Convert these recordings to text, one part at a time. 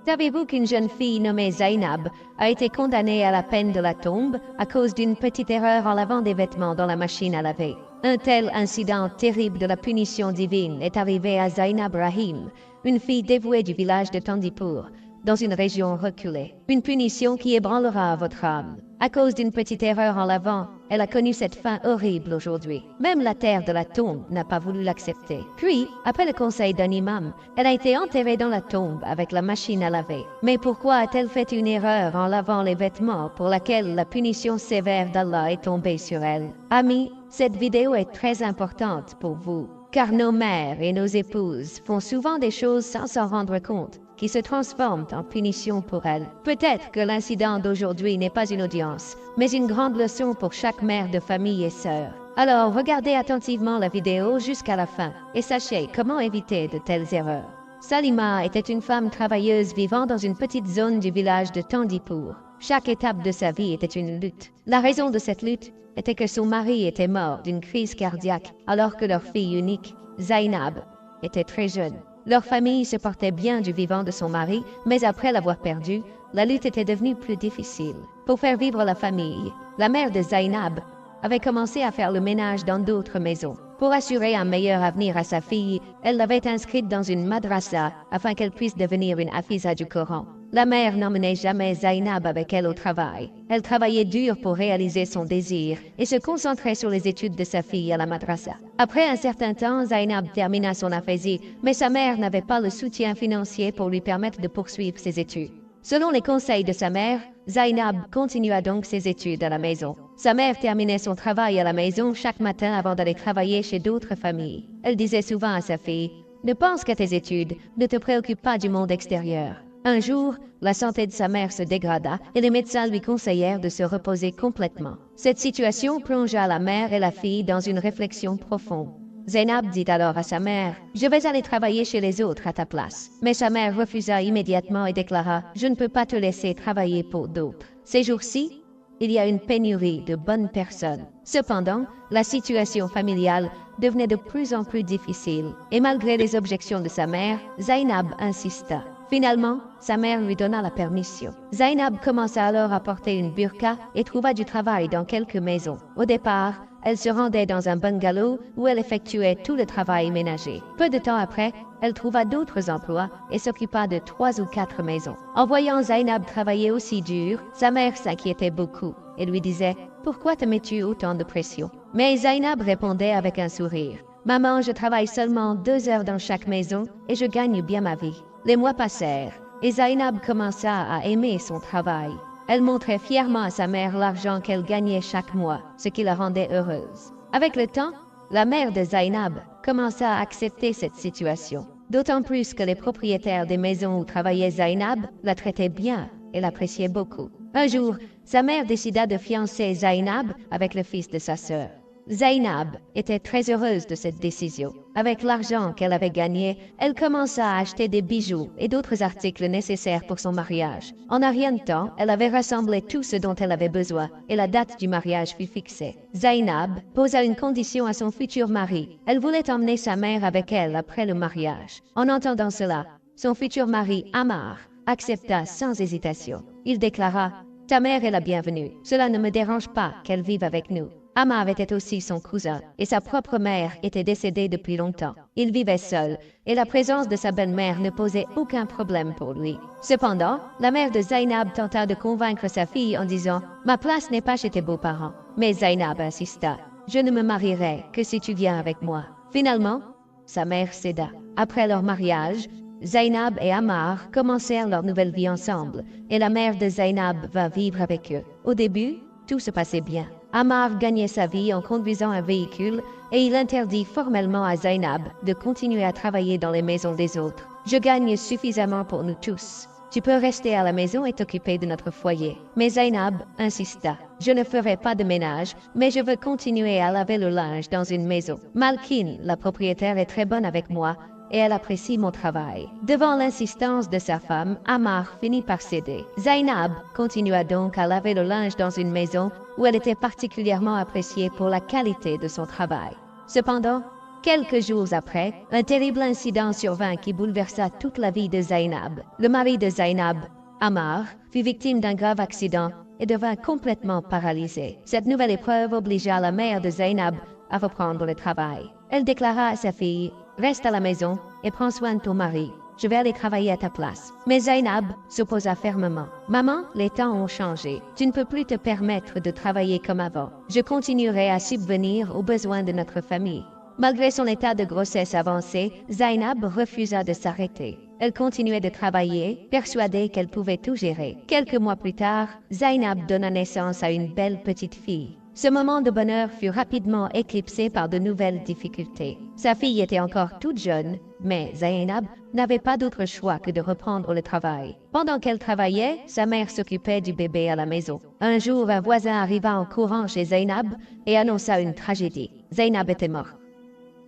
Savez-vous qu'une jeune fille nommée Zainab a été condamnée à la peine de la tombe à cause d'une petite erreur en lavant des vêtements dans la machine à laver? Un tel incident terrible de la punition divine est arrivé à Zainab Rahim, une fille dévouée du village de Tandipur, dans une région reculée. Une punition qui ébranlera votre âme. À cause d'une petite erreur en lavant, elle a connu cette fin horrible aujourd'hui. Même la terre de la tombe n'a pas voulu l'accepter. Puis, après le conseil d'un imam, elle a été enterrée dans la tombe avec la machine à laver. Mais pourquoi a-t-elle fait une erreur en lavant les vêtements pour laquelle la punition sévère d'Allah est tombée sur elle? Amis, cette vidéo est très importante pour vous, car nos mères et nos épouses font souvent des choses sans s'en rendre compte, qui se transforment en punition pour elles. Peut-être que l'incident d'aujourd'hui n'est pas une audience, mais une grande leçon pour chaque mère de famille et sœur. Alors regardez attentivement la vidéo jusqu'à la fin et sachez comment éviter de telles erreurs. Salima était une femme travailleuse vivant dans une petite zone du village de Tandipur. Chaque étape de sa vie était une lutte. La raison de cette lutte était que son mari était mort d'une crise cardiaque alors que leur fille unique, Zainab, était très jeune. Leur famille se portait bien du vivant de son mari, mais après l'avoir perdu, la lutte était devenue plus difficile. Pour faire vivre la famille, la mère de Zainab avait commencé à faire le ménage dans d'autres maisons. Pour assurer un meilleur avenir à sa fille, elle l'avait inscrite dans une madrasa afin qu'elle puisse devenir une hafiza du Coran. La mère n'emmenait jamais Zainab avec elle au travail. Elle travaillait dur pour réaliser son désir et se concentrait sur les études de sa fille à la madrasa. Après un certain temps, Zainab termina son aphésie, mais sa mère n'avait pas le soutien financier pour lui permettre de poursuivre ses études. Selon les conseils de sa mère, Zainab continua donc ses études à la maison. Sa mère terminait son travail à la maison chaque matin avant d'aller travailler chez d'autres familles. Elle disait souvent à sa fille, « Ne pense qu'à tes études, ne te préoccupe pas du monde extérieur. » Un jour, la santé de sa mère se dégrada et les médecins lui conseillèrent de se reposer complètement. Cette situation plongea la mère et la fille dans une réflexion profonde. Zainab dit alors à sa mère, « Je vais aller travailler chez les autres à ta place. » Mais sa mère refusa immédiatement et déclara, « Je ne peux pas te laisser travailler pour d'autres. » Ces jours-ci, il y a une pénurie de bonnes personnes. Cependant, la situation familiale devenait de plus en plus difficile et malgré les objections de sa mère, Zainab insista. Finalement, sa mère lui donna la permission. Zainab commença alors à porter une burqa et trouva du travail dans quelques maisons. Au départ, elle se rendait dans un bungalow où elle effectuait tout le travail ménager. Peu de temps après, elle trouva d'autres emplois et s'occupa de 3 ou 4 maisons. En voyant Zainab travailler aussi dur, sa mère s'inquiétait beaucoup et lui disait « Pourquoi te mets-tu autant de pression ?» Mais Zainab répondait avec un sourire « Maman, je travaille seulement 2 heures dans chaque maison et je gagne bien ma vie. » Les mois passèrent et Zainab commença à aimer son travail. Elle montrait fièrement à sa mère l'argent qu'elle gagnait chaque mois, ce qui la rendait heureuse. Avec le temps, la mère de Zainab commença à accepter cette situation, d'autant plus que les propriétaires des maisons où travaillait Zainab la traitaient bien et l'appréciaient beaucoup. Un jour, sa mère décida de fiancer Zainab avec le fils de sa sœur. Zainab était très heureuse de cette décision. Avec l'argent qu'elle avait gagné, elle commença à acheter des bijoux et d'autres articles nécessaires pour son mariage. En un rien de temps, elle avait rassemblé tout ce dont elle avait besoin et la date du mariage fut fixée. Zainab posa une condition à son futur mari. Elle voulait emmener sa mère avec elle après le mariage. En entendant cela, son futur mari, Ammar, accepta sans hésitation. Il déclara « Ta mère est la bienvenue. Cela ne me dérange pas qu'elle vive avec nous. » Ammar était aussi son cousin et sa propre mère était décédée depuis longtemps. Il vivait seul et la présence de sa belle-mère ne posait aucun problème pour lui. Cependant, la mère de Zainab tenta de convaincre sa fille en disant « Ma place n'est pas chez tes beaux-parents. » Mais Zainab insista « Je ne me marierai que si tu viens avec moi. » Finalement, sa mère céda. Après leur mariage, Zainab et Ammar commencèrent leur nouvelle vie ensemble et la mère de Zainab va vivre avec eux. Au début, tout se passait bien. Ammar gagnait sa vie en conduisant un véhicule et il interdit formellement à Zainab de continuer à travailler dans les maisons des autres. « Je gagne suffisamment pour nous tous. Tu peux rester à la maison et t'occuper de notre foyer. » Mais Zainab insista. « Je ne ferai pas de ménage, mais je veux continuer à laver le linge dans une maison. Malkin, la propriétaire, est très bonne avec moi et elle apprécie mon travail. » Devant l'insistance de sa femme, Ammar finit par céder. Zainab continua donc à laver le linge dans une maison où elle était particulièrement appréciée pour la qualité de son travail. Cependant, Quelques jours après, un terrible incident survint qui bouleversa toute la vie de Zainab. Le mari de Zainab, Ammar, fut victime d'un grave accident et devint complètement paralysé. Cette nouvelle épreuve obligea la mère de Zainab à reprendre le travail. Elle déclara à sa fille, « Reste à la maison et prends soin de ton mari. Je vais aller travailler à ta place. » Mais Zainab s'opposa fermement. « Maman, les temps ont changé. Tu ne peux plus te permettre de travailler comme avant. Je continuerai à subvenir aux besoins de notre famille. » Malgré son état de grossesse avancé, Zainab refusa de s'arrêter. Elle continuait de travailler, persuadée qu'elle pouvait tout gérer. Quelques mois plus tard, Zainab donna naissance à une belle petite fille. Ce moment de bonheur fut rapidement éclipsé par de nouvelles difficultés. Sa fille était encore toute jeune, mais Zainab n'avait pas d'autre choix que de reprendre le travail. Pendant qu'elle travaillait, sa mère s'occupait du bébé à la maison. Un jour, un voisin arriva en courant chez Zainab et annonça une tragédie. Zainab était morte.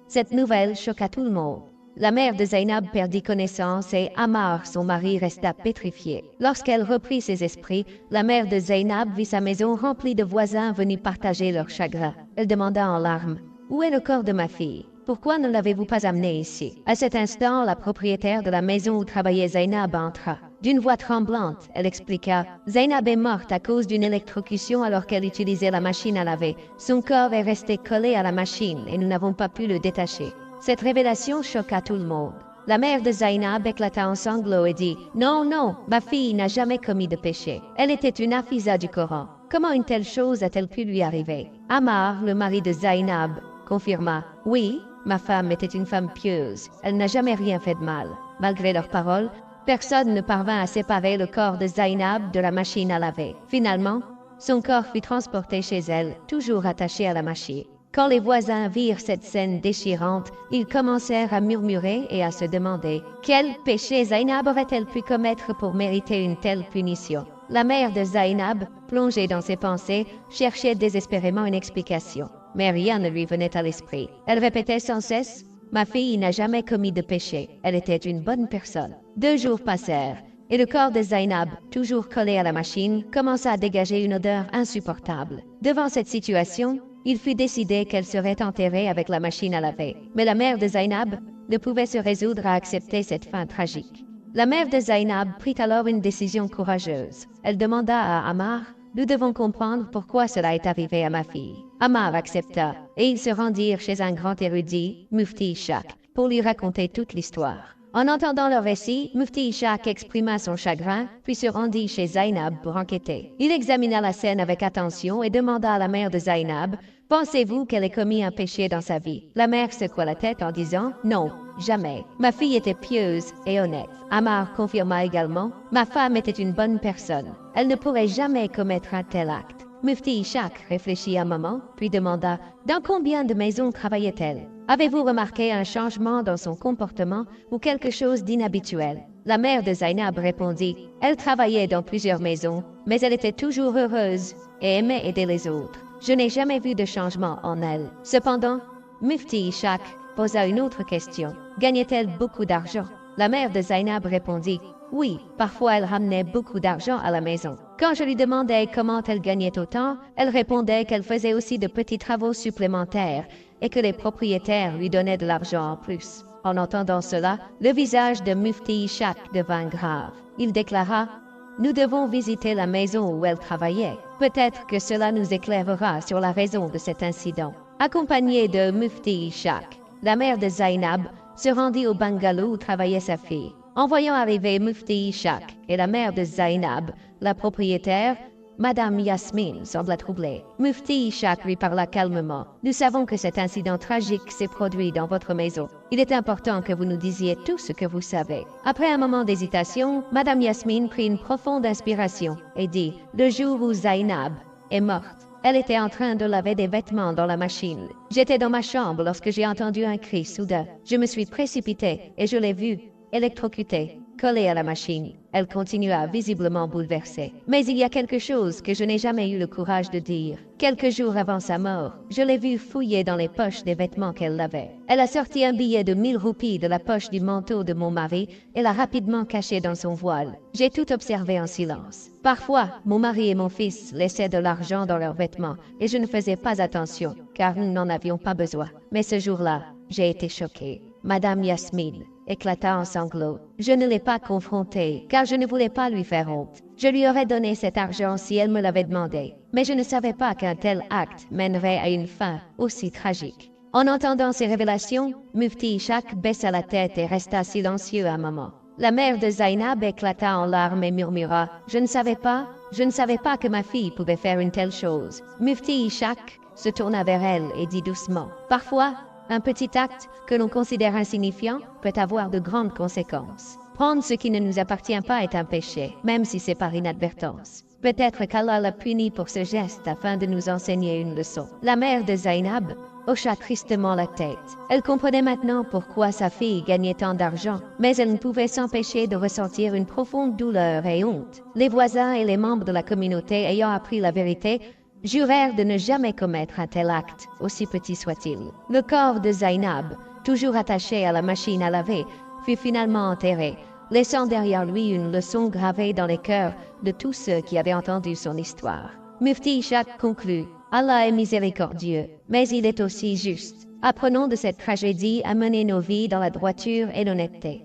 Cette nouvelle choqua tout le monde. La mère de Zainab perdit connaissance et Ammar, son mari, resta pétrifié. Lorsqu'elle reprit ses esprits, la mère de Zainab vit sa maison remplie de voisins venus partager leur chagrin. Elle demanda en larmes, « Où est le corps de ma fille? Pourquoi ne l'avez-vous pas amené ici ?» À cet instant, la propriétaire de la maison où travaillait Zainab entra. D'une voix tremblante, elle expliqua, « Zainab est morte à cause d'une électrocution alors qu'elle utilisait la machine à laver. Son corps est resté collé à la machine et nous n'avons pas pu le détacher. » Cette révélation choqua tout le monde. La mère de Zainab éclata en sanglots et dit « Non, non, ma fille n'a jamais commis de péché. Elle était une hafiza du Coran. Comment une telle chose a-t-elle pu lui arriver ?» Ammar, le mari de Zainab, confirma « Oui, ma femme était une femme pieuse. Elle n'a jamais rien fait de mal. » Malgré leurs paroles, personne ne parvint à séparer le corps de Zainab de la machine à laver. Finalement, son corps fut transporté chez elle, toujours attaché à la machine. Quand les voisins virent cette scène déchirante, ils commencèrent à murmurer et à se demander « Quel péché Zainab aurait-elle pu commettre pour mériter une telle punition ?» La mère de Zainab, plongée dans ses pensées, cherchait désespérément une explication. Mais rien ne lui venait à l'esprit. Elle répétait sans cesse « Ma fille n'a jamais commis de péché. Elle était une bonne personne. » 2 jours passèrent, et le corps de Zainab, toujours collé à la machine, commença à dégager une odeur insupportable. Devant cette situation, il fut décidé qu'elle serait enterrée avec la machine à laver. Mais la mère de Zainab ne pouvait se résoudre à accepter cette fin tragique. La mère de Zainab prit alors une décision courageuse. Elle demanda à Ammar « Nous devons comprendre pourquoi cela est arrivé à ma fille. » Ammar accepta et ils se rendirent chez un grand érudit, Mufti Ishaq, pour lui raconter toute l'histoire. En entendant leur récit, Mufti Ishaq exprima son chagrin, puis se rendit chez Zainab pour enquêter. Il examina la scène avec attention et demanda à la mère de Zainab « Pensez-vous qu'elle ait commis un péché dans sa vie ?» La mère secoua la tête en disant « Non, jamais. Ma fille était pieuse et honnête. » Ammar confirma également « Ma femme était une bonne personne. Elle ne pourrait jamais commettre un tel acte. » Mufti Ishaq réfléchit un moment, puis demanda « Dans combien de maisons travaillait-elle? Avez-vous remarqué un changement dans son comportement ou quelque chose d'inhabituel ?» La mère de Zainab répondit « Elle travaillait dans plusieurs maisons, mais elle était toujours heureuse et aimait aider les autres. Je n'ai jamais vu de changement en elle. » Cependant, Mufti Ishaq posa une autre question. Gagnait-elle beaucoup d'argent? La mère de Zainab répondit « Oui, parfois elle ramenait beaucoup d'argent à la maison. » Quand je lui demandais comment elle gagnait autant, elle répondait qu'elle faisait aussi de petits travaux supplémentaires et que les propriétaires lui donnaient de l'argent en plus. En entendant cela, le visage de Mufti Ishaq devint grave. Il déclara « Nous devons visiter la maison où elle travaillait. Peut-être que cela nous éclairera sur la raison de cet incident. » Accompagnée de Mufti Ishaq, la mère de Zainab se rendit au bungalow où travaillait sa fille. En voyant arriver Mufti Ishaq et la mère de Zainab, la propriétaire, Madame Yasmine, sembla troublée. Mufti Ishaq lui parla calmement. « Nous savons que cet incident tragique s'est produit dans votre maison. Il est important que vous nous disiez tout ce que vous savez. » Après un moment d'hésitation, Madame Yasmine prit une profonde inspiration et dit « Le jour où Zainab est morte, elle était en train de laver des vêtements dans la machine. J'étais dans ma chambre lorsque j'ai entendu un cri soudain. Je me suis précipitée et je l'ai vue électrocutée, collée à la machine. » Elle continua, visiblement bouleversée. « Mais il y a quelque chose que je n'ai jamais eu le courage de dire. Quelques jours avant sa mort, je l'ai vue fouiller dans les poches des vêtements qu'elle lavait. Elle a sorti un billet de 1000 roupies de la poche du manteau de mon mari et l'a rapidement caché dans son voile. J'ai tout observé en silence. Parfois, mon mari et mon fils laissaient de l'argent dans leurs vêtements et je ne faisais pas attention, car nous n'en avions pas besoin. Mais ce jour-là, J'ai été choquée. Madame Yasmine éclata en sanglots. Je ne l'ai pas confrontée, car je ne voulais pas lui faire honte. Je lui aurais donné cet argent si elle me l'avait demandé. Mais je ne savais pas qu'un tel acte mènerait à une fin aussi tragique. En entendant ces révélations, Mufti Ishaq baissa la tête et resta silencieux un moment. La mère de Zainab éclata en larmes et murmura « Je ne savais pas que ma fille pouvait faire une telle chose. » Mufti Ishaq se tourna vers elle et dit doucement « Parfois, un petit acte que l'on considère insignifiant peut avoir de grandes conséquences. Prendre ce qui ne nous appartient pas est un péché, même si c'est par inadvertance. Peut-être qu'Allah l'a puni pour ce geste afin de nous enseigner une leçon. » La mère de Zainab hocha tristement la tête. Elle comprenait maintenant pourquoi sa fille gagnait tant d'argent, mais elle ne pouvait s'empêcher de ressentir une profonde douleur et honte. Les voisins et les membres de la communauté ayant appris la vérité, jurèrent de ne jamais commettre un tel acte, aussi petit soit-il. Le corps de Zainab, toujours attaché à la machine à laver, fut finalement enterré, laissant derrière lui une leçon gravée dans les cœurs de tous ceux qui avaient entendu son histoire. Mufti Ishaq conclut « Allah est miséricordieux, mais il est aussi juste. Apprenons de cette tragédie à mener nos vies dans la droiture et l'honnêteté. »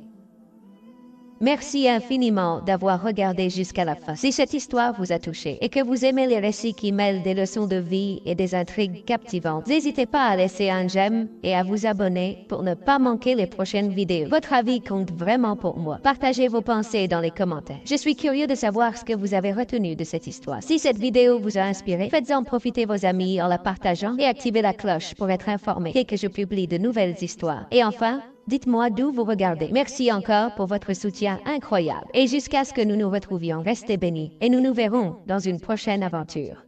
Merci infiniment d'avoir regardé jusqu'à la fin. Si cette histoire vous a touché et que vous aimez les récits qui mêlent des leçons de vie et des intrigues captivantes, n'hésitez pas à laisser un j'aime et à vous abonner pour ne pas manquer les prochaines vidéos. Votre avis compte vraiment pour moi. Partagez vos pensées dans les commentaires. Je suis curieux de savoir ce que vous avez retenu de cette histoire. Si cette vidéo vous a inspiré, faites-en profiter vos amis en la partageant et activez la cloche pour être informé dès que je publie de nouvelles histoires. Et enfin, dites-moi d'où vous regardez. Merci encore pour votre soutien incroyable. Et jusqu'à ce que nous nous retrouvions, restez bénis et nous nous verrons dans une prochaine aventure.